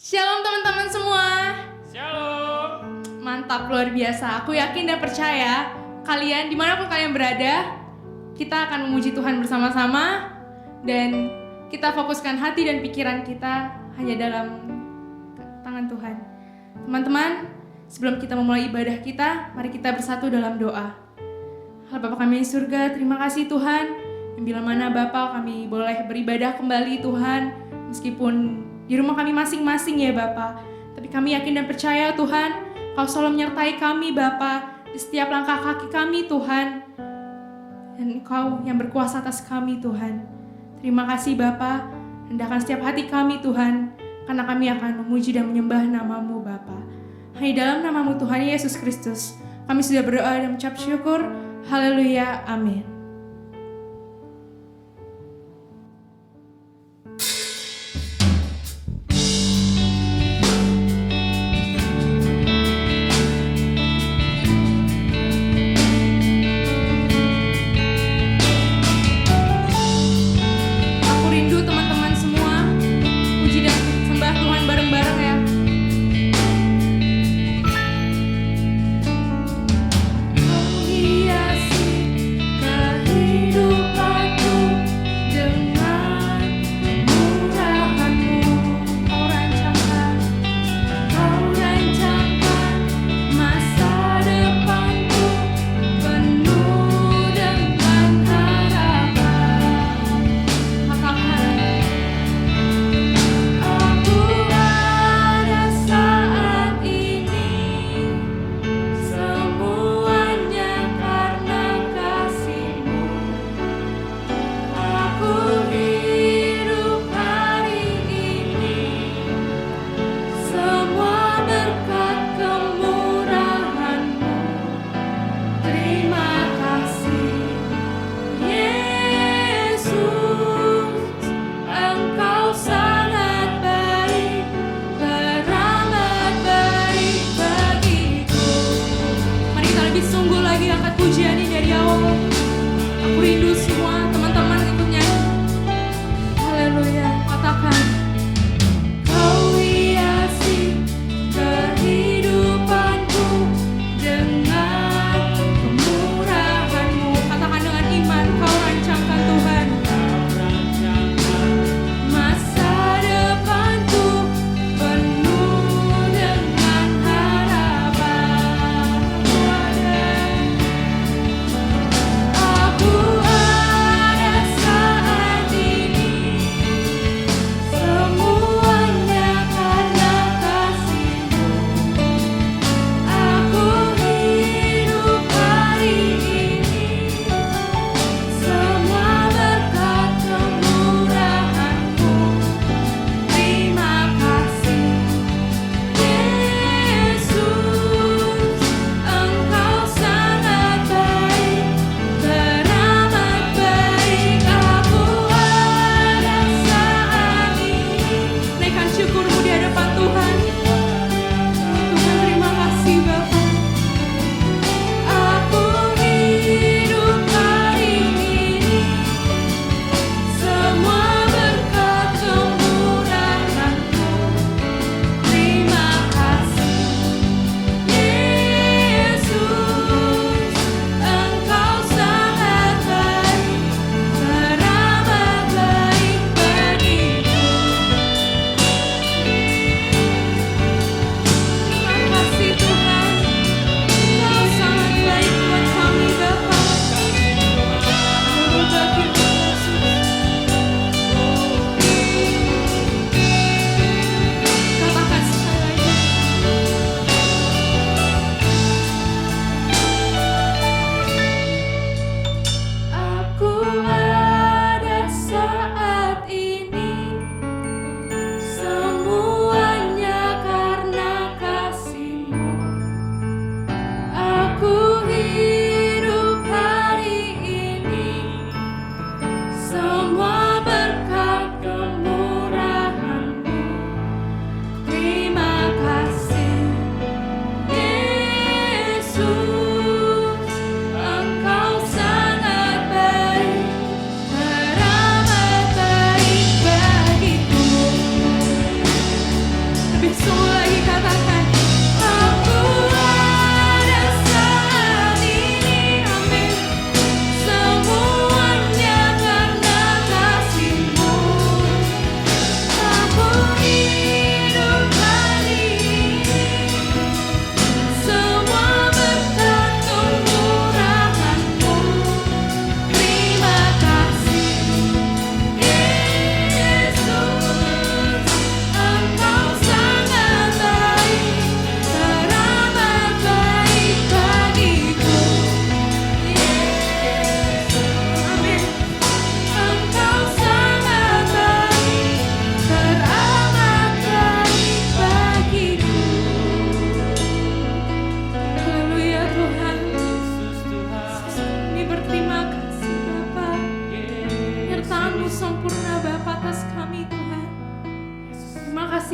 Shalom teman-teman semua. Shalom. Mantap, luar biasa. Aku yakin dan percaya kalian dimanapun kalian berada, kita akan memuji Tuhan bersama-sama dan kita fokuskan hati dan pikiran kita hanya dalam tangan Tuhan. Teman-teman, sebelum kita memulai ibadah kita, mari kita bersatu dalam doa. Allah Bapa kami di surga, terima kasih Tuhan, yang bila mana Bapa kami boleh beribadah kembali Tuhan, meskipun di rumah kami masing-masing ya Bapa. Tapi kami yakin dan percaya Tuhan, Kau selalu menyertai kami Bapa di setiap langkah kaki kami Tuhan. Dan Kau yang berkuasa atas kami Tuhan. Terima kasih Bapa, rendahkan setiap hati kami Tuhan, karena kami akan memuji dan menyembah nama-Mu Bapa. Hanya dalam nama-Mu Tuhan Yesus Kristus, kami sudah berdoa dan mengucap syukur. Haleluya, amin. Hiasi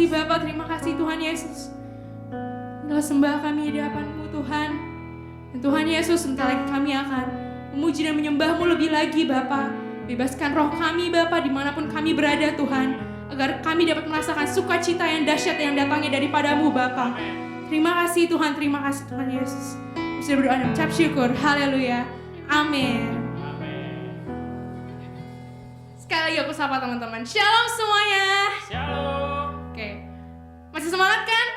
kasih Bapa, terima kasih Tuhan Yesus. Inilah sembah kami di hadapan-Mu Tuhan. Dan Tuhan Yesus, sebentar lagi kami akan memuji dan menyembah-Mu lebih lagi Bapa. Bebaskan roh kami Bapa dimanapun kami berada Tuhan, agar kami dapat merasakan sukacita yang dahsyat yang datangnya daripada-Mu Bapa. Terima kasih Tuhan Yesus. Bisa berdoa dan ucap syukur. Haleluya. Amin. Sekali lagi aku sapa teman-teman. Shalom semuanya. Shalom. Oke. Masih semangat kan?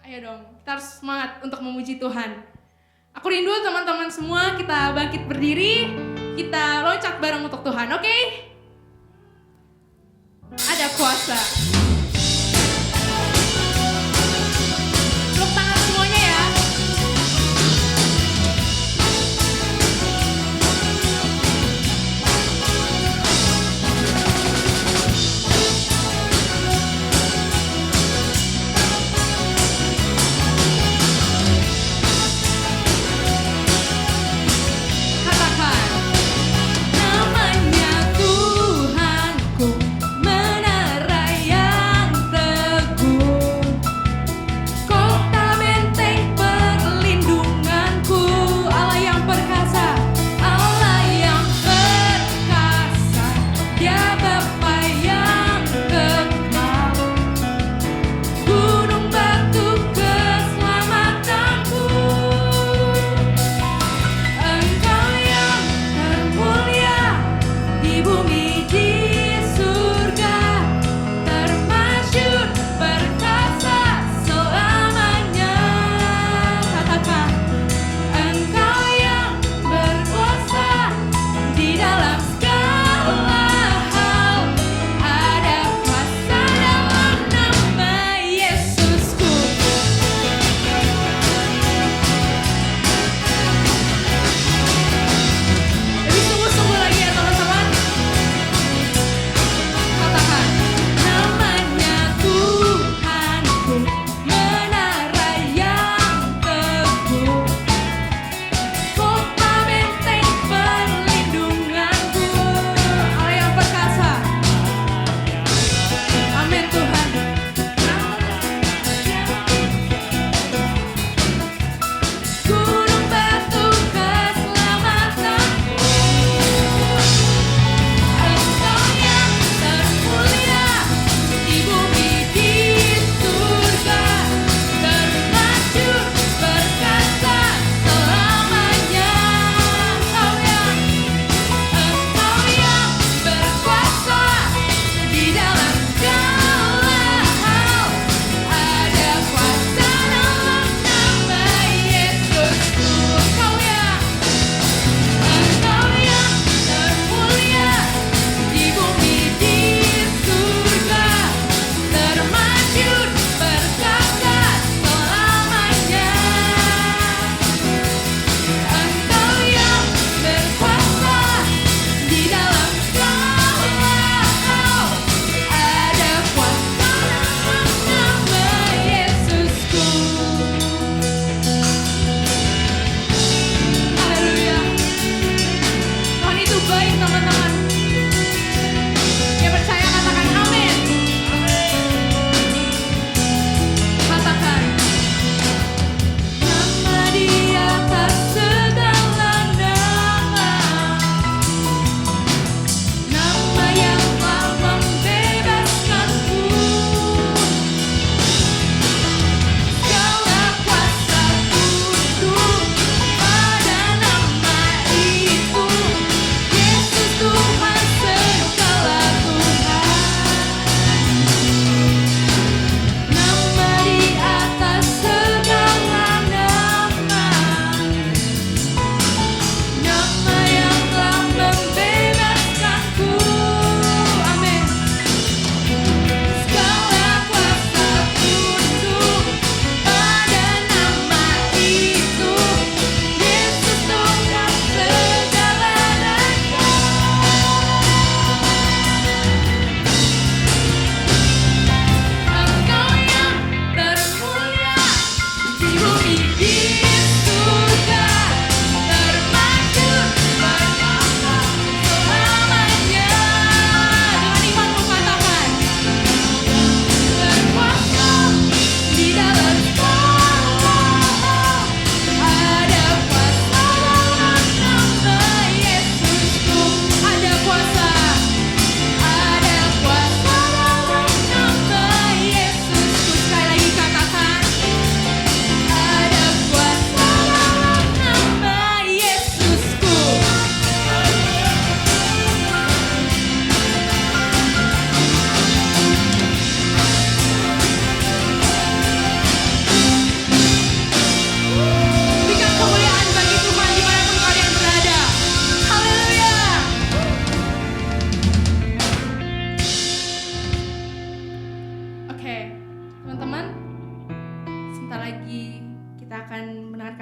Ayo dong, kita harus semangat untuk memuji Tuhan. Aku rindu teman-teman semua, kita bangkit berdiri, kita loncat bareng untuk Tuhan, oke? Ada kuasa. Tepuk tangan semuanya ya. Namanya Tuhanku menara yang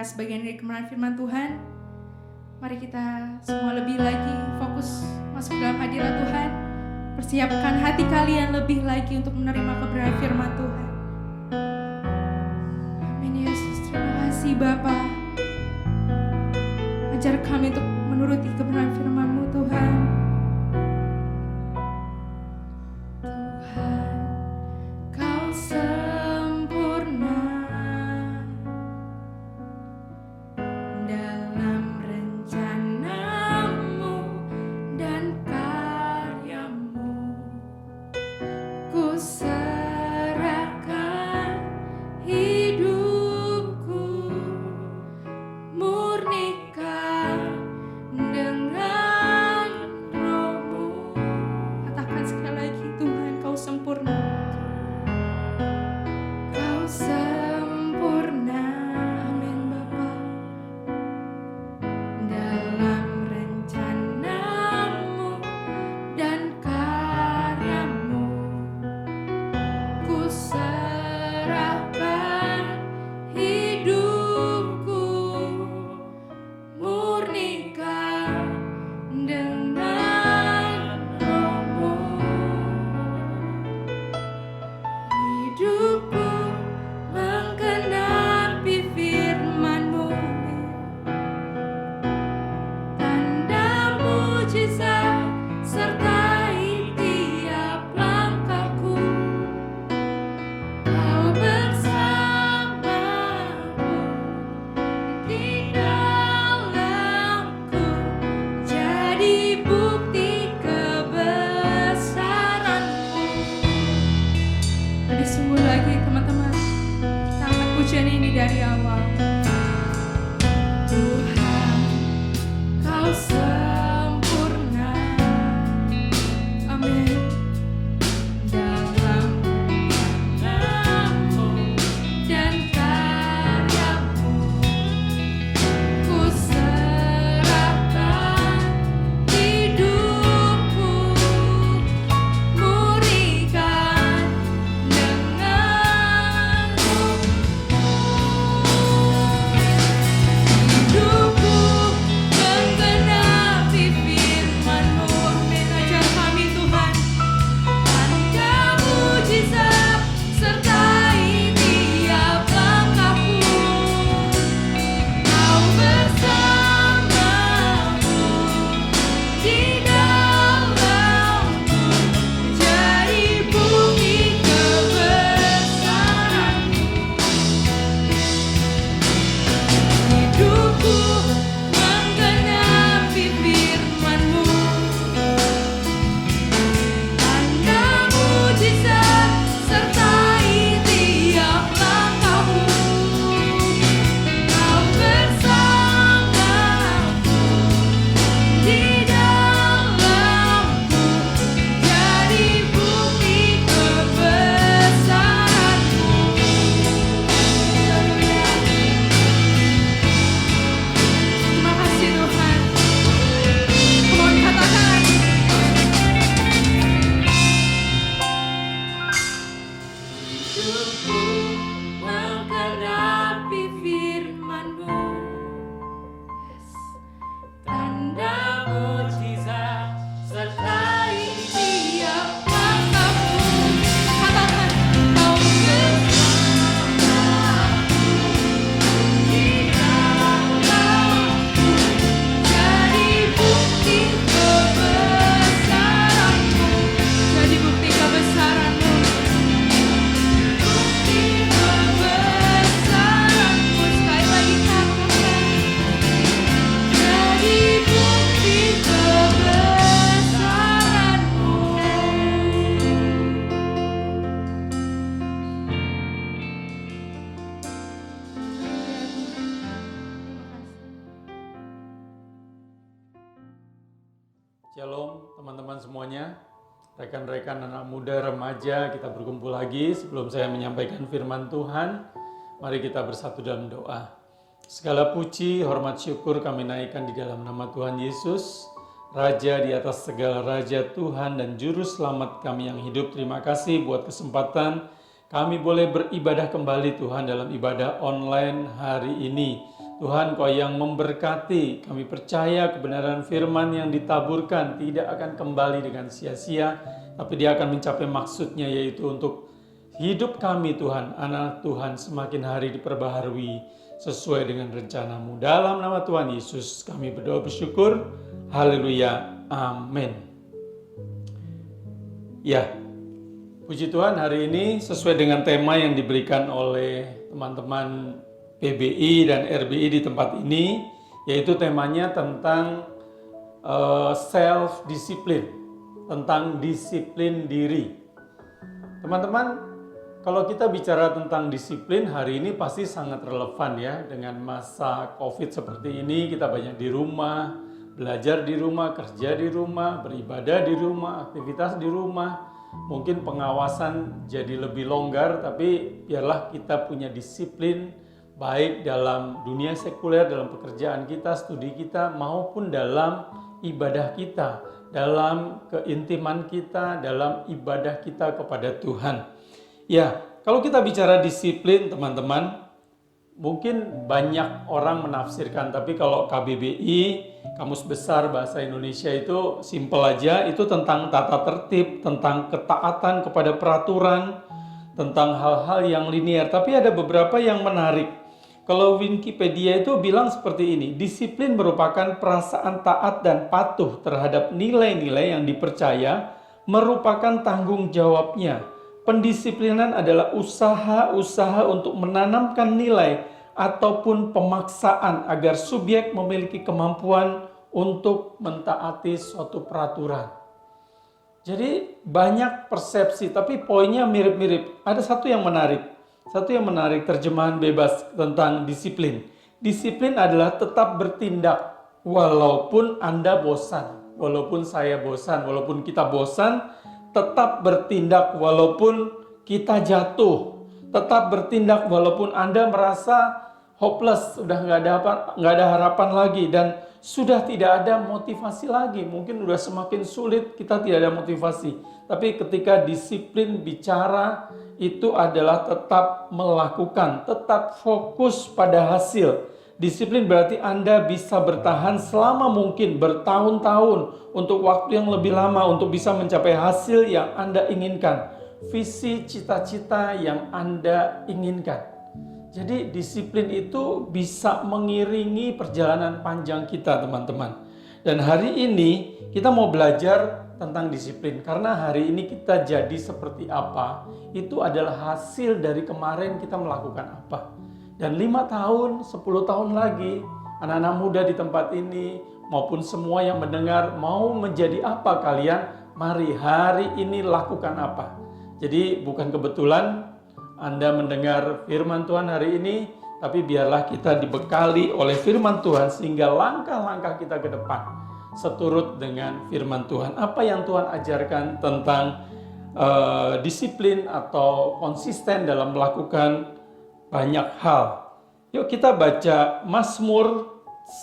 membahas bagian dari kebenaran firman Tuhan, mari kita semua lebih lagi fokus masuk dalam hadirat Tuhan. Persiapkan hati kalian lebih lagi untuk menerima kebenaran firman Tuhan. Amin Yesus, terima kasih Bapa. Ajar kami untuk menuruti kebenaran firman-Mu Tuhan. Tuhan, Kau sempurna dalam rencana-Mu dan karya-Mu. Ku serahkan hidupku, murnikan dengan Roh-Mu. Katakan sekali lagi, Tuhan, Kau sempurna. Kau sempurna, amin Bapa. Dalam rencana-Mu dan karya-Mu, ku serahkan hidupku, murnikan dengan Roh-Mu. Hidupku menggenapi firman-Mu, tanda mujizat sertai tiap langkahku. Kau bersamaku di dalamku, jadi bukti kebesaran-Mu. Mari sungguh lagi teman-teman, kita angkat pujian ini dari awal. Tuhan, Kau sempurna, amin. Dalam rencana-Mu dan karya-Mu, ku serahkan hidupku, murnikan dengan Roh-Mu. Hidupku menggenapi firman-Mu, amin. Ajar kami Tuhan, tanda mujizat sertai tiap langkahku. Kau bersamaku di dalamku, jadi bukti kebesaran-Mu. Hidupku menggenapi firman-Mu, tanda mujizat sertai tiap langkahku. Kau bersamaku di dalamku, jadi bukti kebesaran-Mu. Terima kasih Tuhan. Mohon katakan. Hidupku menggenapi firman-Mu, tanda mujizat sertai tiap langkahku. Katakan, Kau bersamaku di dalamku, jadi bukti kebesaran-Mu, jadi bukti kebesaran-Mu, bukti kebesaran-Mu. Sekali lagi katakan, jadi bukti kebesaran-Mu. Shalom teman-teman semuanya, rekan-rekan anak muda, remaja, kita berkumpul lagi. Sebelum saya menyampaikan firman Tuhan, mari kita bersatu dalam doa. Segala puji, hormat, syukur kami naikkan di dalam nama Tuhan Yesus, Raja di atas segala raja, Tuhan dan Juru Selamat kami yang hidup. Terima kasih buat kesempatan kami boleh beribadah kembali Tuhan dalam ibadah online hari ini. Tuhan, Kau yang memberkati. Kami percaya kebenaran firman yang ditaburkan tidak akan kembali dengan sia-sia, tapi dia akan mencapai maksudnya, yaitu untuk hidup kami Tuhan, anak Tuhan semakin hari diperbaharui sesuai dengan rencana-Mu. Dalam nama Tuhan Yesus kami berdoa bersyukur. Haleluya. Amin. Ya, puji Tuhan, hari ini sesuai dengan tema yang diberikan oleh teman-teman PBI dan RBI di tempat ini, yaitu temanya tentang self-discipline, tentang disiplin diri. Teman-teman, kalau kita bicara tentang disiplin hari ini pasti sangat relevan ya, dengan masa COVID seperti ini. Kita banyak di rumah, belajar di rumah, kerja di rumah, beribadah di rumah, aktivitas di rumah. Mungkin pengawasan jadi lebih longgar, tapi biarlah kita punya disiplin baik dalam dunia sekuler, dalam pekerjaan kita, studi kita, maupun dalam ibadah kita, dalam keintiman kita, dalam ibadah kita kepada Tuhan. Ya, kalau kita bicara disiplin, teman-teman, mungkin banyak orang menafsirkan, tapi kalau KBBI, Kamus Besar Bahasa Indonesia, itu simpel aja, itu tentang tata tertib, tentang ketaatan kepada peraturan, tentang hal-hal yang linear. Tapi ada beberapa yang menarik. Kalau Wikipedia itu bilang seperti ini, disiplin merupakan perasaan taat dan patuh terhadap nilai-nilai yang dipercaya, merupakan tanggung jawabnya. Pendisiplinan adalah usaha-usaha untuk menanamkan nilai ataupun pemaksaan agar subjek memiliki kemampuan untuk mentaati suatu peraturan. Jadi banyak persepsi, tapi poinnya mirip-mirip. Ada satu yang menarik terjemahan bebas tentang disiplin. Disiplin adalah tetap bertindak walaupun Anda bosan, walaupun saya bosan, walaupun kita bosan, tetap bertindak walaupun kita jatuh, tetap bertindak walaupun Anda merasa hopeless, sudah nggak ada harapan lagi, dan sudah tidak ada motivasi lagi. Mungkin sudah semakin sulit, kita tidak ada motivasi. Tapi ketika disiplin bicara, itu adalah tetap melakukan, tetap fokus pada hasil. Disiplin berarti Anda bisa bertahan selama mungkin, bertahun-tahun, untuk waktu yang lebih lama, untuk bisa mencapai hasil yang Anda inginkan, visi cita-cita yang Anda inginkan. Jadi disiplin itu bisa mengiringi perjalanan panjang kita, teman-teman. Dan hari ini kita mau belajar tentang disiplin, karena hari ini kita jadi seperti apa, itu adalah hasil dari kemarin kita melakukan apa. Dan 5 tahun, 10 tahun lagi, anak-anak muda di tempat ini, maupun semua yang mendengar, mau menjadi apa kalian? Mari hari ini lakukan apa. Jadi bukan kebetulan Anda mendengar firman Tuhan hari ini, tapi biarlah kita dibekali oleh firman Tuhan sehingga langkah-langkah kita ke depan seturut dengan firman Tuhan. Apa yang Tuhan ajarkan tentang disiplin atau konsisten dalam melakukan banyak hal. Yuk kita baca Mazmur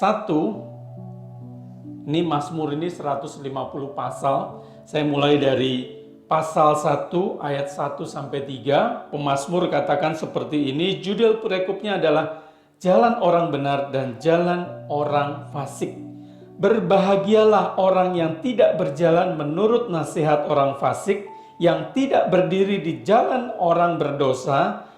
1. Ini Mazmur ini 150 pasal. Saya mulai dari pasal 1 ayat 1 sampai 3. Pemazmur katakan seperti ini, judul perekupnya adalah jalan orang benar dan jalan orang fasik. Berbahagialah orang yang tidak berjalan menurut nasihat orang fasik, yang tidak berdiri di jalan orang berdosa,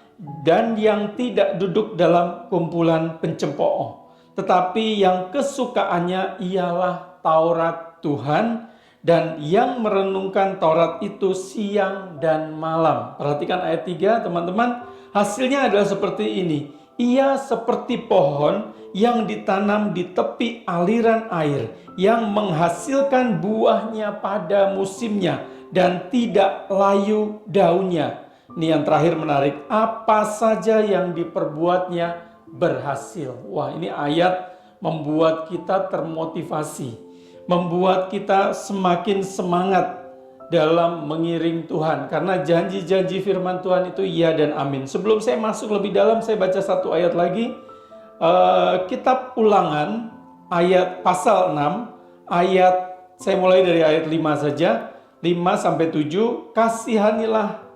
dan yang tidak duduk dalam kumpulan pencemooh, tetapi yang kesukaannya ialah Taurat Tuhan, dan yang merenungkan Taurat itu siang dan malam. Perhatikan ayat 3, teman-teman. Hasilnya adalah seperti ini. Ia seperti pohon yang ditanam di tepi aliran air, yang menghasilkan buahnya pada musimnya dan tidak layu daunnya. Ini yang terakhir menarik, apa saja yang diperbuatnya berhasil. Wah, ini ayat membuat kita termotivasi, membuat kita semakin semangat dalam mengiring Tuhan. Karena janji-janji firman Tuhan itu iya dan amin. Sebelum saya masuk lebih dalam, saya baca satu ayat lagi. Kitab Ulangan, ayat pasal 6, saya mulai dari ayat 5 saja. 5 sampai 7, kasihilah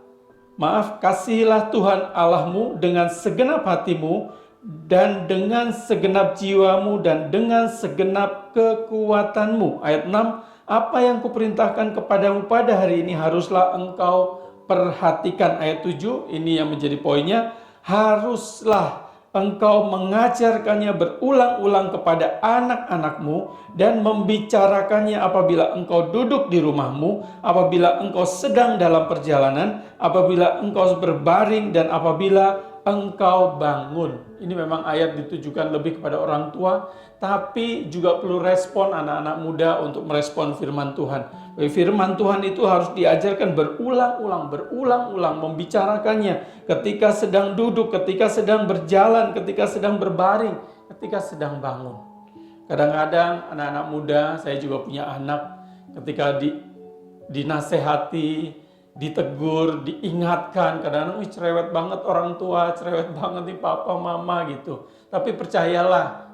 Tuhan Allahmu dengan segenap hatimu, dan dengan segenap jiwamu dan dengan segenap kekuatanmu. Ayat 6, apa yang kuperintahkan kepadamu pada hari ini haruslah engkau perhatikan. Ayat 7, ini yang menjadi poinnya, haruslah engkau mengajarkannya berulang-ulang kepada anak-anakmu dan membicarakannya apabila engkau duduk di rumahmu, apabila engkau sedang dalam perjalanan, apabila engkau berbaring, dan apabila engkau bangun. Ini memang ayat ditujukan lebih kepada orang tua, tapi juga perlu respon anak-anak muda untuk merespon firman Tuhan. Firman Tuhan itu harus diajarkan berulang-ulang, membicarakannya ketika sedang duduk, ketika sedang berjalan, ketika sedang berbaring, ketika sedang bangun. Kadang-kadang anak-anak muda, saya juga punya anak, ketika dinasehati, ditegur, diingatkan, kadang-kadang cerewet banget orang tua, cerewet banget nih papa mama gitu. Tapi percayalah,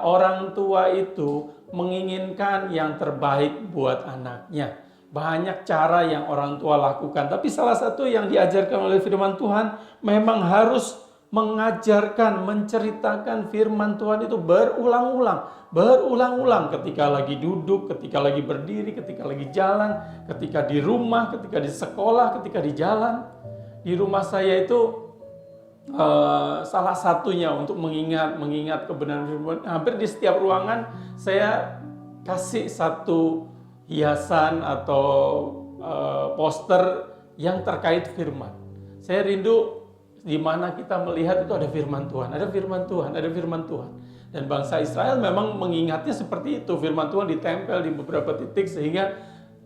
orang tua itu menginginkan yang terbaik buat anaknya. Banyak cara yang orang tua lakukan, tapi salah satu yang diajarkan oleh firman Tuhan memang harus mengajarkan, menceritakan firman Tuhan itu berulang-ulang ketika lagi duduk, ketika lagi berdiri, ketika lagi jalan, ketika di rumah, ketika di sekolah, ketika di jalan. Di rumah saya itu salah satunya untuk mengingat kebenaran firman. Hampir di setiap ruangan saya kasih satu hiasan atau poster yang terkait firman. Saya rindu di mana kita melihat itu ada firman Tuhan, ada firman Tuhan, ada firman Tuhan. Dan bangsa Israel memang mengingatnya seperti itu. Firman Tuhan ditempel di beberapa titik sehingga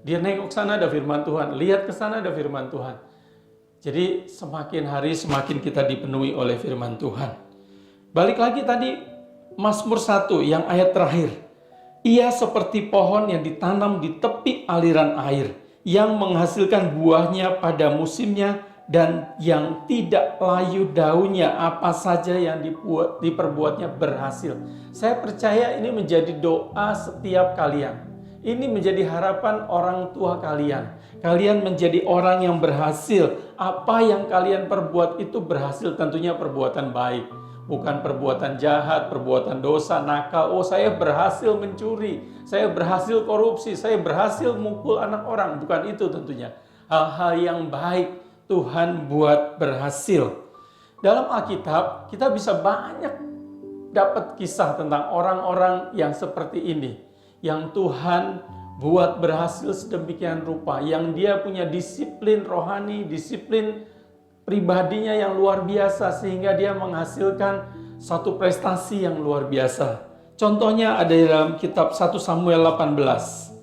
dia nengok sana ada firman Tuhan, lihat ke sana ada firman Tuhan. Jadi semakin hari semakin kita dipenuhi oleh firman Tuhan. Balik lagi tadi Mazmur 1 yang ayat terakhir. Ia seperti pohon yang ditanam di tepi aliran air, yang menghasilkan buahnya pada musimnya dan yang tidak layu daunnya, apa saja yang diperbuatnya berhasil. Saya percaya ini menjadi doa setiap kalian. Ini menjadi harapan orang tua kalian. Kalian menjadi orang yang berhasil. Apa yang kalian perbuat itu berhasil, tentunya perbuatan baik. Bukan perbuatan jahat, perbuatan dosa, nakal. Oh, saya berhasil mencuri, saya berhasil korupsi, saya berhasil mukul anak orang. Bukan itu tentunya. Hal-hal yang baik Tuhan buat berhasil. Dalam Alkitab kita bisa banyak dapat kisah tentang orang-orang yang seperti ini, yang Tuhan buat berhasil sedemikian rupa, yang dia punya disiplin rohani, disiplin pribadinya yang luar biasa sehingga dia menghasilkan satu prestasi yang luar biasa. Contohnya ada di dalam kitab 1 Samuel 18.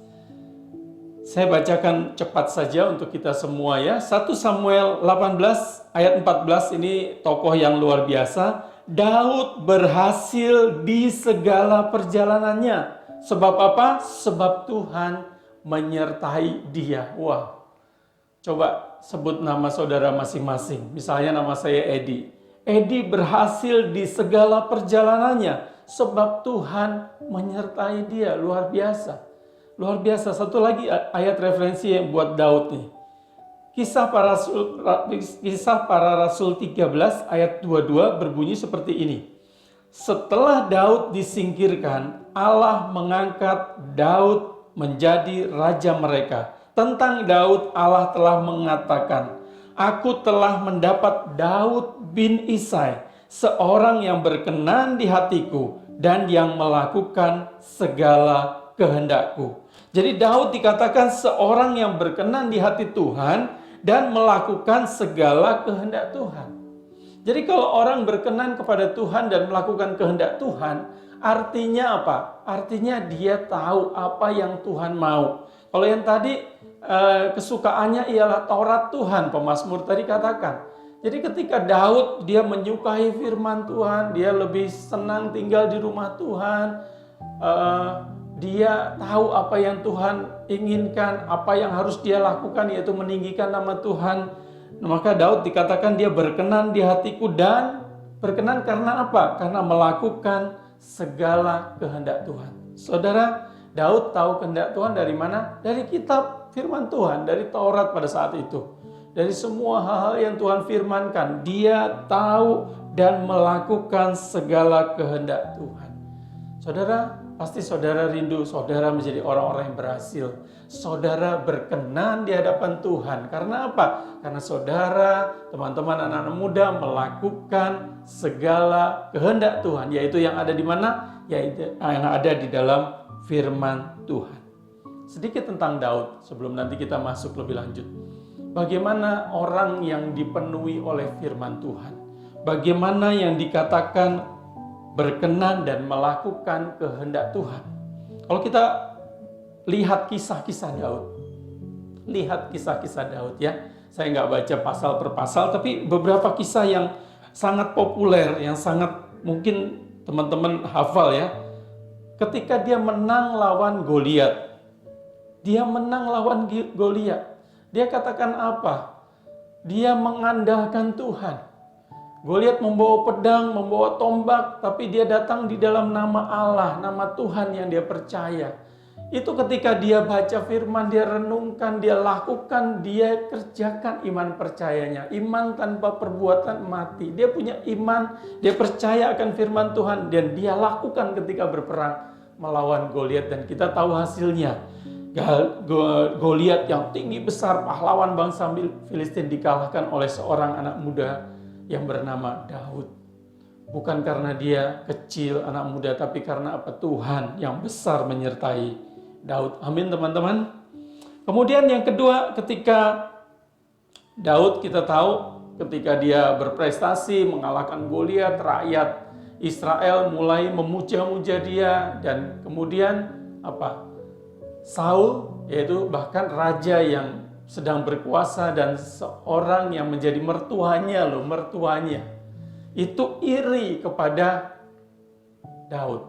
Saya bacakan cepat saja untuk kita semua ya. 1 Samuel 18 ayat 14 ini tokoh yang luar biasa. Daud berhasil di segala perjalanannya. Sebab apa? Sebab Tuhan menyertai dia. Wah, coba sebut nama saudara masing-masing. Misalnya nama saya Edi. Edi berhasil di segala perjalanannya. Sebab Tuhan menyertai dia. Luar biasa. Luar biasa. Satu lagi ayat referensi yang buat Daud nih. Kisah para Rasul 13 ayat 22 berbunyi seperti ini. Setelah Daud disingkirkan, Allah mengangkat Daud menjadi raja mereka. Tentang Daud Allah telah mengatakan, Aku telah mendapat Daud bin Isai, seorang yang berkenan di hatiku dan yang melakukan segala kehendakku. Jadi Daud dikatakan seorang yang berkenan di hati Tuhan dan melakukan segala kehendak Tuhan. Jadi kalau orang berkenan kepada Tuhan dan melakukan kehendak Tuhan, artinya apa? Artinya dia tahu apa yang Tuhan mau. Kalau yang tadi kesukaannya ialah Taurat Tuhan, pemazmur tadi katakan. Jadi ketika Daud dia menyukai firman Tuhan, dia lebih senang tinggal di rumah Tuhan, dia tahu apa yang Tuhan inginkan, apa yang harus dia lakukan, yaitu meninggikan nama Tuhan. Maka Daud dikatakan dia berkenan di hatiku, dan berkenan karena apa? Karena melakukan segala kehendak Tuhan. Saudara, Daud tahu kehendak Tuhan dari mana? Dari kitab firman Tuhan, dari Taurat pada saat itu. Dari semua hal-hal yang Tuhan firmankan, dia tahu dan melakukan segala kehendak Tuhan. Saudara, pasti saudara rindu saudara menjadi orang-orang yang berhasil. Saudara berkenan di hadapan Tuhan. Karena apa? Karena saudara, teman-teman, anak-anak muda melakukan segala kehendak Tuhan. Yaitu yang ada di mana? Yaitu yang ada di dalam firman Tuhan. Sedikit tentang Daud sebelum nanti kita masuk lebih lanjut. Bagaimana orang yang dipenuhi oleh firman Tuhan? Bagaimana yang dikatakan berkenan dan melakukan kehendak Tuhan? Kalau kita lihat kisah-kisah Daud, ya. Saya nggak baca pasal per pasal, tapi beberapa kisah yang sangat populer, yang sangat mungkin teman-teman hafal ya. Ketika dia menang lawan Goliat, dia katakan apa? Dia mengandalkan Tuhan. Goliat membawa pedang, membawa tombak, tapi dia datang di dalam nama Allah, nama Tuhan yang dia percaya. Itu ketika dia baca firman, dia renungkan, dia lakukan, dia kerjakan iman percayanya. Iman tanpa perbuatan mati. Dia punya iman, dia percaya akan firman Tuhan, dan dia lakukan ketika berperang melawan Goliat. Dan kita tahu hasilnya. Goliat yang tinggi besar, pahlawan bangsa Filistin, dikalahkan oleh seorang anak muda yang bernama Daud. Bukan karena dia kecil, anak muda, tapi karena apa? Tuhan yang besar menyertai Daud. Amin, teman-teman. Kemudian yang kedua, ketika Daud, kita tahu ketika dia berprestasi mengalahkan Goliat, rakyat Israel mulai memuja-muja dia, dan kemudian apa? Saul, yaitu bahkan raja yang sedang berkuasa dan seorang yang menjadi mertuanya itu iri kepada Daud.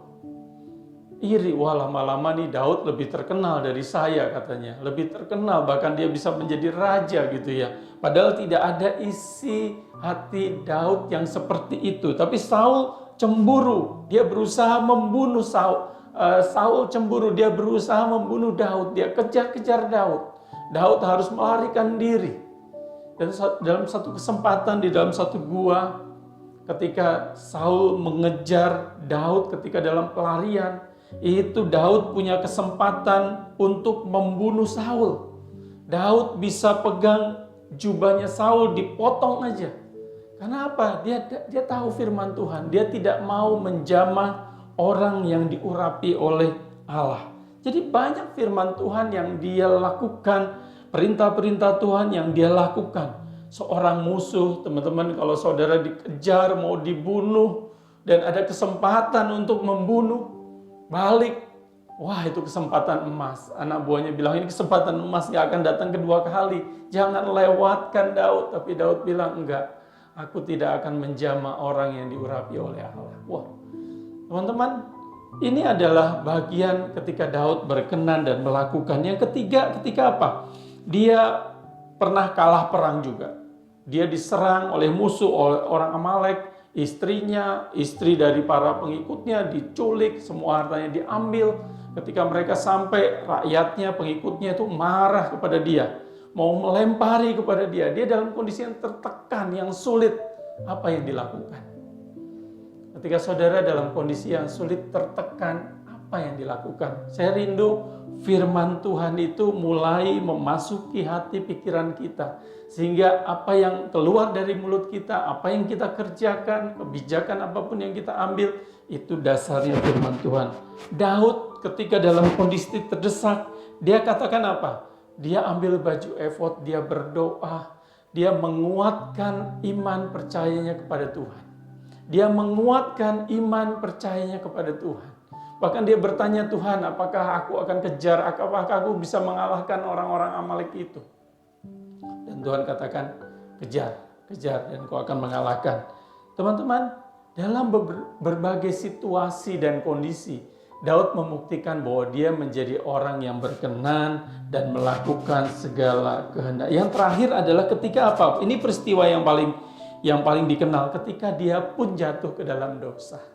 Iri, wah lama-lama nih Daud lebih terkenal dari saya katanya. Lebih terkenal, bahkan dia bisa menjadi raja gitu ya. Padahal tidak ada isi hati Daud yang seperti itu. Tapi Saul cemburu, dia berusaha membunuh Saul. Saul cemburu, dia berusaha membunuh Daud. Dia kejar-kejar Daud. Daud harus melarikan diri. Dan dalam satu kesempatan di dalam satu gua, ketika Saul mengejar Daud ketika dalam pelarian, itu Daud punya kesempatan untuk membunuh Saul. Daud bisa pegang jubahnya Saul, dipotong aja. Karena apa? Dia tahu firman Tuhan. Dia tidak mau menjamah orang yang diurapi oleh Allah. Jadi banyak firman Tuhan yang dia lakukan, perintah-perintah Tuhan yang dia lakukan. Seorang musuh, teman-teman, kalau saudara dikejar, mau dibunuh, dan ada kesempatan untuk membunuh, balik. Wah, itu kesempatan emas. Anak buahnya bilang, ini kesempatan emas, gak akan datang kedua kali. Jangan lewatkan Daud. Tapi Daud bilang, enggak, aku tidak akan menjamah orang yang diurapi oleh Allah. Wah, teman-teman, ini adalah bagian ketika Daud berkenan dan melakukan. Yang ketiga, ketika apa? Dia pernah kalah perang juga. Dia diserang oleh musuh, oleh orang Amalek. Istrinya, istri dari para pengikutnya diculik, semua hartanya diambil. Ketika mereka sampai, rakyatnya, pengikutnya itu marah kepada dia. Mau melempari kepada dia. Dia dalam kondisi yang tertekan, yang sulit. Apa yang dilakukan? Ketika saudara dalam kondisi yang sulit, tertekan, apa yang dilakukan? Saya rindu firman Tuhan itu mulai memasuki hati pikiran kita. Sehingga apa yang keluar dari mulut kita, apa yang kita kerjakan, kebijakan apapun yang kita ambil, itu dasarnya firman Tuhan. Daud ketika dalam kondisi terdesak, dia katakan apa? Dia ambil baju efod, dia berdoa, dia menguatkan iman percayanya kepada Tuhan. Dia menguatkan iman percayanya kepada Tuhan. Bahkan dia bertanya, Tuhan, apakah aku akan kejar, apakah aku bisa mengalahkan orang-orang Amalek itu? Dan Tuhan katakan, kejar, dan kau akan mengalahkan. Teman-teman, dalam berbagai situasi dan kondisi, Daud membuktikan bahwa dia menjadi orang yang berkenan dan melakukan segala kehendak. Yang terakhir adalah ketika apa? Ini peristiwa yang paling dikenal, ketika dia pun jatuh ke dalam dosa.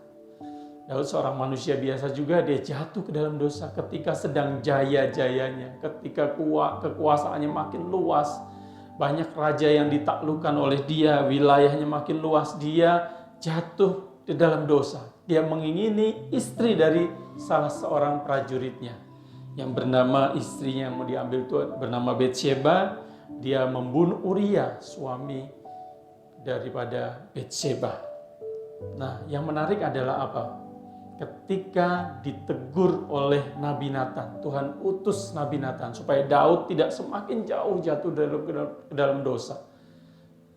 Daud seorang manusia biasa juga, dia jatuh ke dalam dosa ketika sedang jaya-jayanya, ketika kekuasaannya makin luas, banyak raja yang ditaklukkan oleh dia, wilayahnya makin luas, dia jatuh di dalam dosa. Dia mengingini istri dari salah seorang prajuritnya yang bernama istrinya yang mau diambil itu bernama Betsheba. Dia membunuh Uria, suami daripada Betsheba. Nah, yang menarik adalah apa? Ketika ditegur oleh Nabi Nathan, Tuhan utus Nabi Nathan supaya Daud tidak semakin jauh jatuh ke dalam dosa.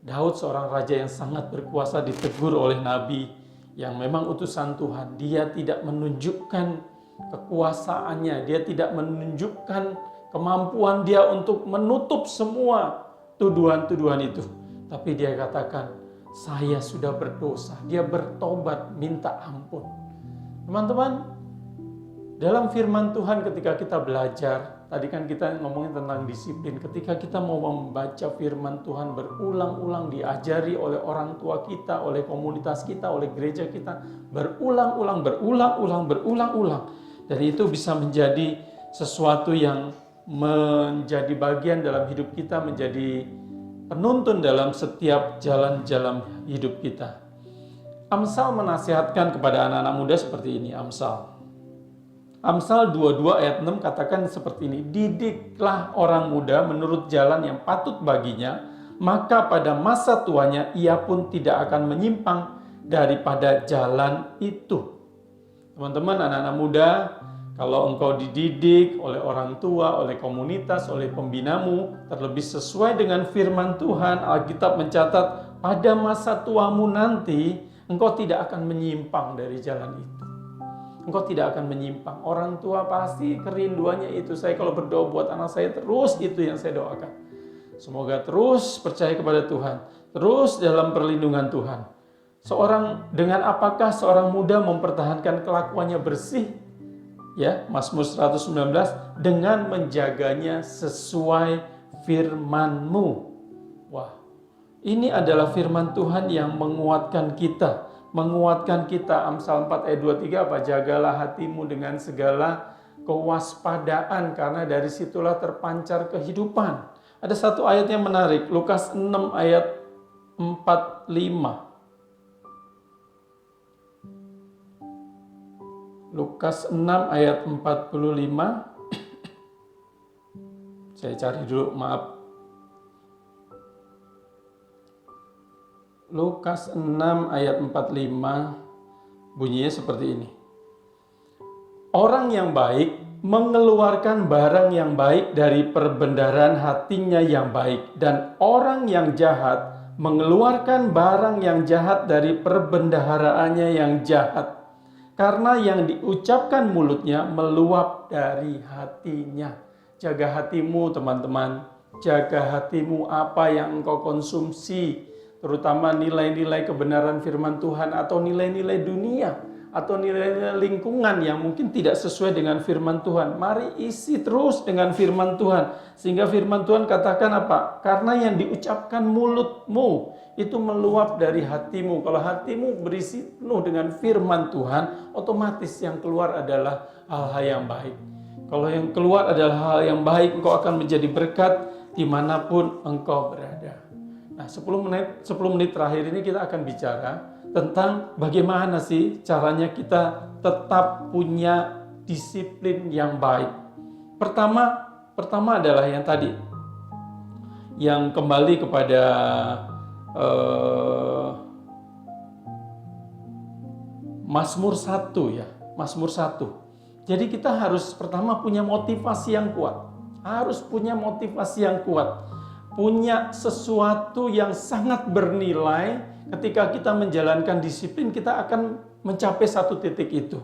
Daud seorang raja yang sangat berkuasa ditegur oleh Nabi yang memang utusan Tuhan. Dia tidak menunjukkan kekuasaannya, dia tidak menunjukkan kemampuan dia untuk menutup semua tuduhan-tuduhan itu. Tapi dia katakan, saya sudah berdosa. Dia bertobat, minta ampun. Teman-teman, dalam firman Tuhan ketika kita belajar, tadi kan kita ngomongin tentang disiplin. Ketika kita mau membaca firman Tuhan berulang-ulang diajari oleh orang tua kita, oleh komunitas kita, oleh gereja kita, berulang-ulang. Dan itu bisa menjadi sesuatu yang menjadi bagian dalam hidup kita, menjadi penuntun dalam setiap jalan-jalan hidup kita. Amsal menasihatkan kepada anak-anak muda seperti ini. Amsal 22 ayat 6 katakan seperti ini. Didiklah orang muda menurut jalan yang patut baginya, maka pada masa tuanya ia pun tidak akan menyimpang daripada jalan itu. Teman-teman, anak-anak muda, kalau engkau dididik oleh orang tua, oleh komunitas, oleh pembinamu, terlebih sesuai dengan firman Tuhan, Alkitab mencatat pada masa tuamu nanti, engkau tidak akan menyimpang dari jalan itu. Engkau tidak akan menyimpang. Orang tua pasti kerinduannya itu. Saya kalau berdoa buat anak saya terus itu yang saya doakan. Semoga terus percaya kepada Tuhan. Terus dalam perlindungan Tuhan. Dengan apakah seorang muda mempertahankan kelakuannya bersih? Ya, Mazmur 119 dengan menjaganya sesuai firman-Mu. Wah, ini adalah firman Tuhan yang menguatkan kita. Amsal 4 ayat 23 apa? Jagalah hatimu dengan segala kewaspadaan karena dari situlah terpancar kehidupan. Ada satu ayat yang menarik, Lukas 6 ayat 45. Lukas 6 ayat 45. Saya cari dulu, maaf. Lukas 6 ayat 45 bunyinya seperti ini. Orang yang baik mengeluarkan barang yang baik dari perbendaharaan hatinya yang baik, dan orang yang jahat mengeluarkan barang yang jahat dari perbendaharaannya yang jahat. Karena yang diucapkan mulutnya meluap dari hatinya. Jaga hatimu, teman-teman. Jaga hatimu, apa yang engkau konsumsi, terutama nilai-nilai kebenaran firman Tuhan atau nilai-nilai dunia atau nilai-nilai lingkungan yang mungkin tidak sesuai dengan firman Tuhan. Mari isi terus dengan firman Tuhan. Sehingga firman Tuhan katakan apa? Karena yang diucapkan mulutmu itu meluap dari hatimu. Kalau hatimu berisi penuh dengan firman Tuhan, otomatis yang keluar adalah hal-hal yang baik. Kalau yang keluar adalah hal yang baik, engkau akan menjadi berkat dimanapun engkau berada. Nah, 10 menit terakhir ini kita akan bicara tentang bagaimana sih caranya kita tetap punya disiplin yang baik. Pertama adalah yang tadi, yang kembali kepada Mazmur 1 ya, Mazmur 1. Jadi kita harus pertama punya motivasi yang kuat. Punya sesuatu yang sangat bernilai. Ketika kita menjalankan disiplin, kita akan mencapai satu titik itu.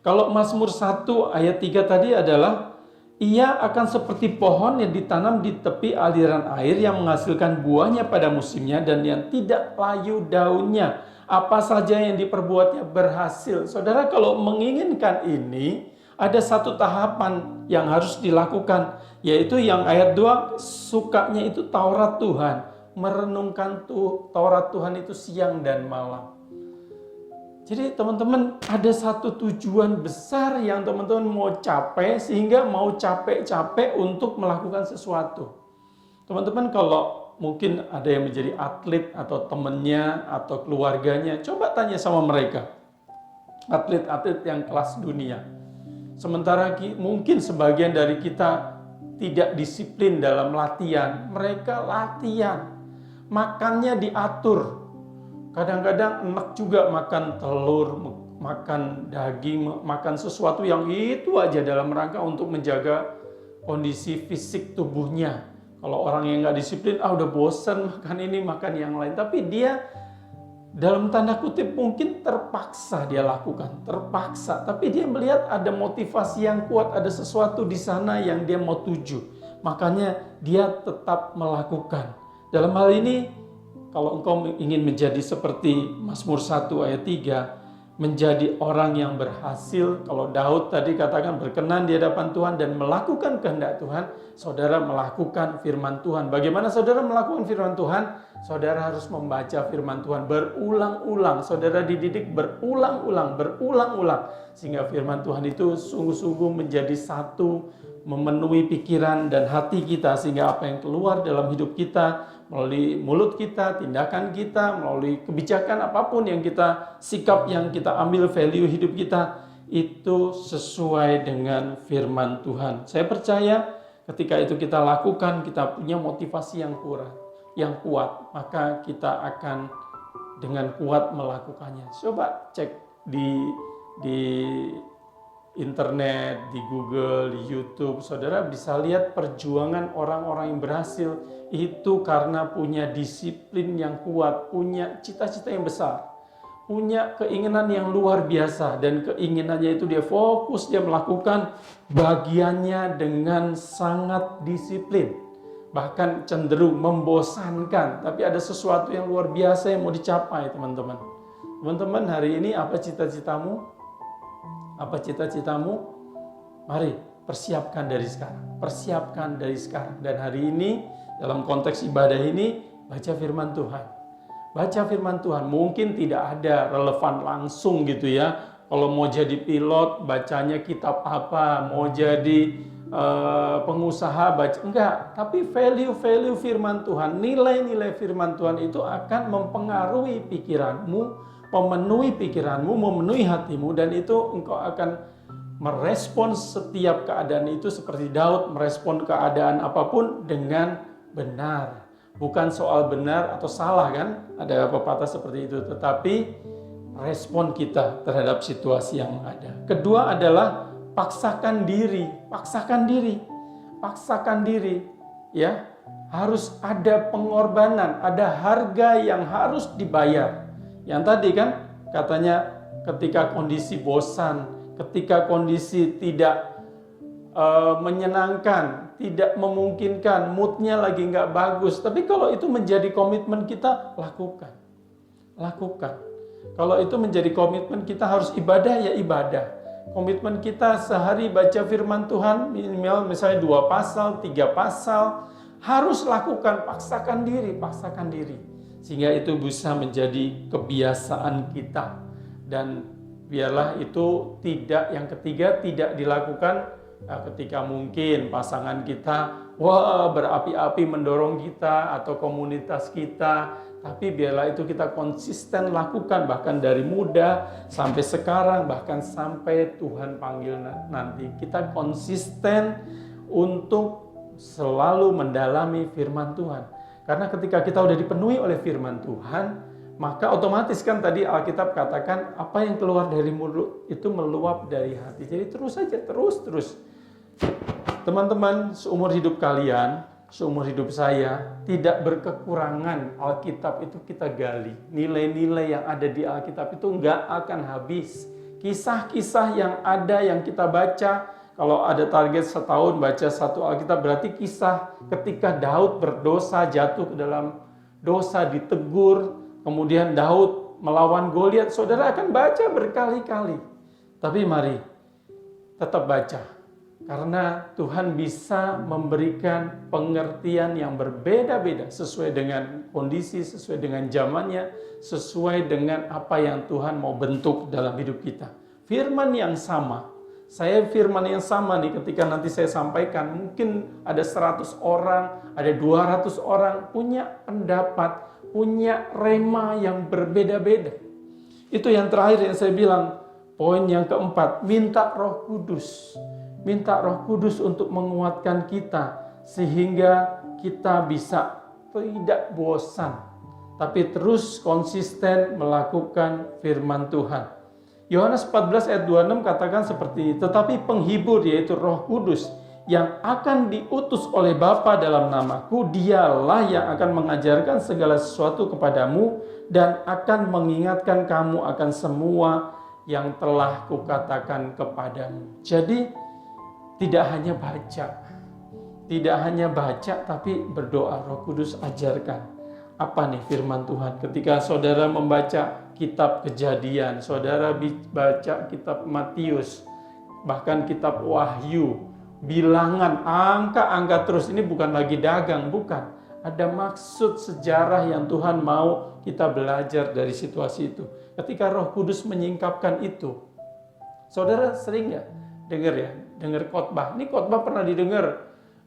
Kalau Mazmur 1 ayat 3 tadi adalah, ia akan seperti pohon yang ditanam di tepi aliran air yang menghasilkan buahnya pada musimnya dan yang tidak layu daunnya. Apa saja yang diperbuatnya berhasil. Saudara, kalau menginginkan ini, ada satu tahapan yang harus dilakukan, yaitu yang ayat 2, sukanya itu Taurat Tuhan. Merenungkan Taurat Tuhan itu siang dan malam. Jadi teman-teman, ada satu tujuan besar yang teman-teman mau capai, sehingga mau capek-capek untuk melakukan sesuatu. Teman-teman, kalau mungkin ada yang menjadi atlet atau temennya atau keluarganya, coba tanya sama mereka. Atlet-atlet yang kelas dunia. Sementara mungkin sebagian dari kita tidak disiplin dalam latihan. Mereka latihan. Makannya diatur. Kadang-kadang enak juga makan telur, makan daging, makan sesuatu yang itu aja dalam rangka untuk menjaga kondisi fisik tubuhnya. Kalau orang yang nggak disiplin, udah bosan makan ini, makan yang lain. Tapi dia dalam tanda kutip mungkin terpaksa dia lakukan, terpaksa. Tapi dia melihat ada motivasi yang kuat, ada sesuatu di sana yang dia mau tuju. Makanya dia tetap melakukan. Dalam hal ini, kalau engkau ingin menjadi seperti Mazmur 1 ayat 3, menjadi orang yang berhasil. Kalau Daud tadi katakan berkenan di hadapan Tuhan dan melakukan kehendak Tuhan, saudara melakukan firman Tuhan. Bagaimana saudara melakukan firman Tuhan? Saudara harus membaca firman Tuhan berulang-ulang. Saudara dididik berulang-ulang. Sehingga firman Tuhan itu sungguh-sungguh menjadi satu, memenuhi pikiran dan hati kita. Sehingga apa yang keluar dalam hidup kita, melalui mulut kita, tindakan kita, melalui kebijakan apapun yang kita, sikap yang kita ambil, value hidup kita, itu sesuai dengan firman Tuhan. Saya percaya ketika itu kita lakukan, kita punya motivasi yang kuat, maka kita akan dengan kuat melakukannya. Coba cek di internet, di Google, di YouTube, saudara bisa lihat perjuangan orang-orang yang berhasil itu karena punya disiplin yang kuat, punya cita-cita yang besar, punya keinginan yang luar biasa, dan keinginannya itu dia fokus, dia melakukan bagiannya dengan sangat disiplin. Bahkan cenderung membosankan, tapi ada sesuatu yang luar biasa yang mau dicapai, teman-teman. Teman-teman, hari ini apa cita-citamu? Apa cita-citamu? Mari persiapkan dari sekarang. Persiapkan dari sekarang. Dan hari ini dalam konteks ibadah ini baca firman Tuhan. Baca firman Tuhan. Mungkin tidak ada relevan langsung gitu ya. Kalau mau jadi pilot, bacanya kitab apa? Mau jadi pengusaha, baca enggak. Tapi value firman Tuhan, nilai-nilai firman Tuhan itu akan mempengaruhi pikiranmu, memenuhi pikiranmu, memenuhi hatimu, dan itu engkau akan merespons setiap keadaan itu seperti Daud merespon keadaan apapun dengan benar. Bukan soal benar atau salah kan, ada pepatah seperti itu, tetapi respon kita terhadap situasi yang ada. Kedua adalah paksakan diri, ya. Harus ada pengorbanan, ada harga yang harus dibayar. Yang tadi kan katanya ketika kondisi bosan, ketika kondisi tidak menyenangkan, tidak memungkinkan, moodnya lagi nggak bagus. Tapi kalau itu menjadi komitmen kita, lakukan. Kalau itu menjadi komitmen kita harus ibadah, ya ibadah. Komitmen kita sehari baca firman Tuhan, minimal misalnya 2 pasal, 3 pasal, harus lakukan, paksakan diri. Sehingga itu bisa menjadi kebiasaan kita. Dan biarlah itu yang ketiga tidak dilakukan ketika mungkin pasangan kita berapi-api mendorong kita atau komunitas kita, tapi biarlah itu kita konsisten lakukan, bahkan dari muda sampai sekarang, bahkan sampai Tuhan panggil nanti. Kita konsisten untuk selalu mendalami firman Tuhan. Karena ketika kita udah dipenuhi oleh firman Tuhan, maka otomatis kan tadi Alkitab katakan apa yang keluar dari mulut itu meluap dari hati. Jadi terus saja, terus. Teman-teman, seumur hidup kalian, seumur hidup saya, tidak berkekurangan Alkitab itu kita gali. Nilai-nilai yang ada di Alkitab itu nggak akan habis. Kisah-kisah yang ada yang kita baca, kalau ada target setahun baca 1 Alkitab, berarti kisah ketika Daud berdosa, jatuh ke dalam dosa, ditegur, kemudian Daud melawan Goliat, saudara akan baca berkali-kali. Tapi mari tetap baca. Karena Tuhan bisa memberikan pengertian yang berbeda-beda sesuai dengan kondisi, sesuai dengan zamannya, sesuai dengan apa yang Tuhan mau bentuk dalam hidup kita. Firman yang sama, Saya firman yang sama nih ketika nanti saya sampaikan, mungkin ada 100 orang, ada 200 orang punya pendapat, punya rema yang berbeda-beda. Itu yang terakhir yang saya bilang, poin yang keempat, minta Roh Kudus. Minta Roh Kudus untuk menguatkan kita sehingga kita bisa tidak bosan, tapi terus konsisten melakukan firman Tuhan. Yohanes 14 ayat 26 katakan seperti ini, tetapi penghibur yaitu Roh Kudus yang akan diutus oleh Bapa dalam namaku, dialah yang akan mengajarkan segala sesuatu kepadamu dan akan mengingatkan kamu akan semua yang telah kukatakan kepadamu. Jadi tidak hanya baca, tapi berdoa. Roh Kudus ajarkan. Apa nih firman Tuhan? Ketika saudara membaca kitab Kejadian, saudara baca kitab Matius, bahkan kitab Wahyu, bilangan, angka-angka terus. Ini bukan lagi dagang, bukan. Ada maksud sejarah yang Tuhan mau kita belajar dari situasi itu. Ketika Roh Kudus menyingkapkan itu, saudara sering nggak dengar khotbah? Ini khotbah pernah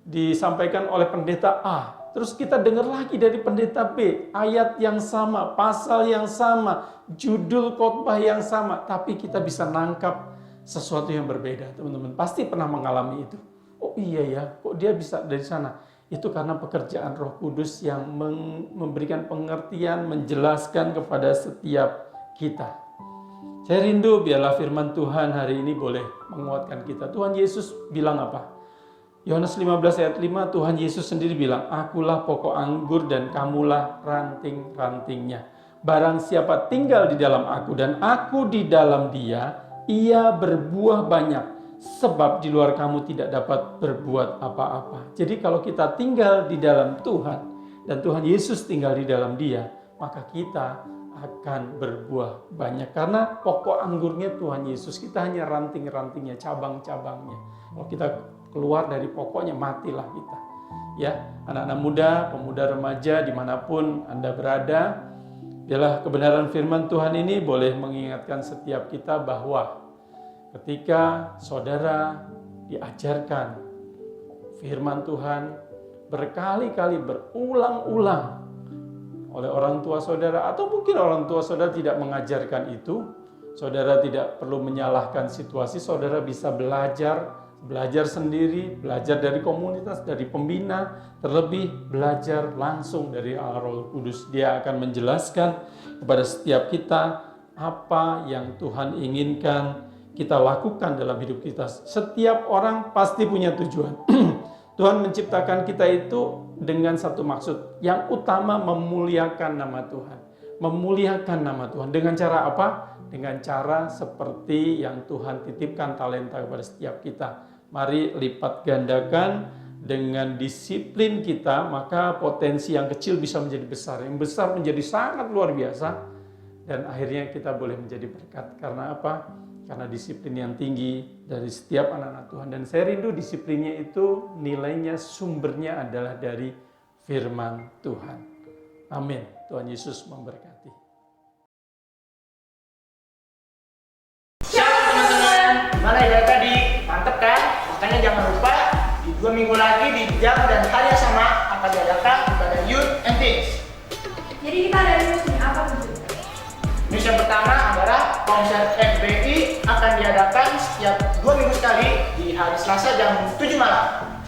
disampaikan oleh pendeta A. Terus kita dengar lagi dari pendeta B, ayat yang sama, pasal yang sama, judul khotbah yang sama, tapi kita bisa nangkap sesuatu yang berbeda. Teman-teman pasti pernah mengalami itu. Oh iya ya, kok dia bisa dari sana? Itu karena pekerjaan Roh Kudus yang memberikan pengertian, menjelaskan kepada setiap kita. Saya rindu biarlah firman Tuhan hari ini boleh menguatkan kita. Tuhan Yesus bilang apa? Yohanes 15 ayat 5, Tuhan Yesus sendiri bilang, akulah pokok anggur dan kamulah ranting-rantingnya. Barang siapa tinggal di dalam aku dan aku di dalam dia, ia berbuah banyak. Sebab di luar kamu tidak dapat berbuat apa-apa. Jadi kalau kita tinggal di dalam Tuhan dan Tuhan Yesus tinggal di dalam dia, maka kita akan berbuah banyak. Karena pokok anggurnya Tuhan Yesus, kita hanya ranting-rantingnya, cabang-cabangnya. Kalau kita keluar dari pokoknya, matilah kita. Ya, anak-anak muda, pemuda remaja, dimanapun Anda berada, biarlah kebenaran firman Tuhan ini boleh mengingatkan setiap kita bahwa ketika saudara diajarkan firman Tuhan berkali-kali, berulang-ulang oleh orang tua saudara, atau mungkin orang tua saudara tidak mengajarkan itu, saudara tidak perlu menyalahkan situasi, saudara bisa belajar sendiri, belajar dari komunitas, dari pembina, terlebih belajar langsung dari Allah Roh Kudus. Dia akan menjelaskan kepada setiap kita apa yang Tuhan inginkan kita lakukan dalam hidup kita. Setiap orang pasti punya tujuan. Tuhan menciptakan kita itu dengan satu maksud. Yang utama memuliakan nama Tuhan. Memuliakan nama Tuhan. Dengan cara apa? Dengan cara seperti yang Tuhan titipkan talenta kepada setiap kita. Mari lipat gandakan dengan disiplin kita, maka potensi yang kecil bisa menjadi besar. Yang besar menjadi sangat luar biasa. Dan akhirnya kita boleh menjadi berkat. Karena apa? Karena disiplin yang tinggi dari setiap anak-anak Tuhan. Dan saya rindu disiplinnya itu nilainya, sumbernya adalah dari firman Tuhan. Amin. Tuhan Yesus memberkati. Shalom teman-teman, gimana ibadah tadi? Mantep kan? Makanya jangan lupa di 2 minggu lagi di jam dan hari yang sama akan diadakan ibadah Youth and Teens. Jadi kita ada misi apa tuh? Misi yang pertama adalah konser FBI akan diadakan setiap 2 minggu sekali di hari Selasa jam 7 malam.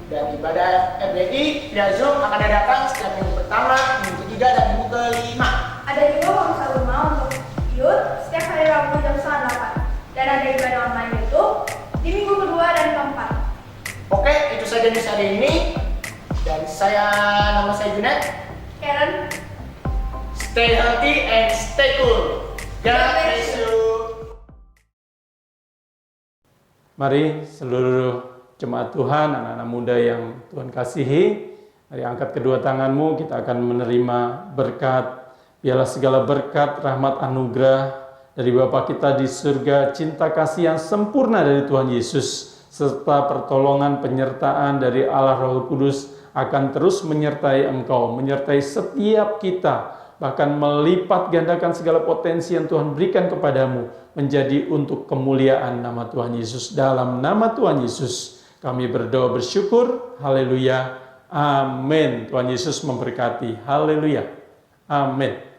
Dan ibadah FBI via Zoom akan diadakan setiap minggu pertama, minggu ketiga, dan minggu kelima. Ada juga konser rumah untuk youth setiap hari Rabu jam 7:30. Dan ada ibadah online YouTube di minggu kedua dan keempat. Oke, itu saja misi hari ini. Dan nama saya Junet. Karen, Stay healthy and stay cool. God bless you. Mari seluruh jemaat Tuhan, anak-anak muda yang Tuhan kasihi, mari angkat kedua tanganmu, kita akan menerima berkat. Biarlah segala berkat, rahmat, anugerah dari Bapa kita di surga, cinta kasih yang sempurna dari Tuhan Yesus, serta pertolongan penyertaan dari Allah Roh Kudus akan terus menyertai engkau, menyertai setiap kita, bahkan melipat gandakan segala potensi yang Tuhan berikan kepadamu menjadi untuk kemuliaan nama Tuhan Yesus. Dalam nama Tuhan Yesus kami berdoa bersyukur. Haleluya. Amin. Tuhan Yesus memberkati. Haleluya. Amin.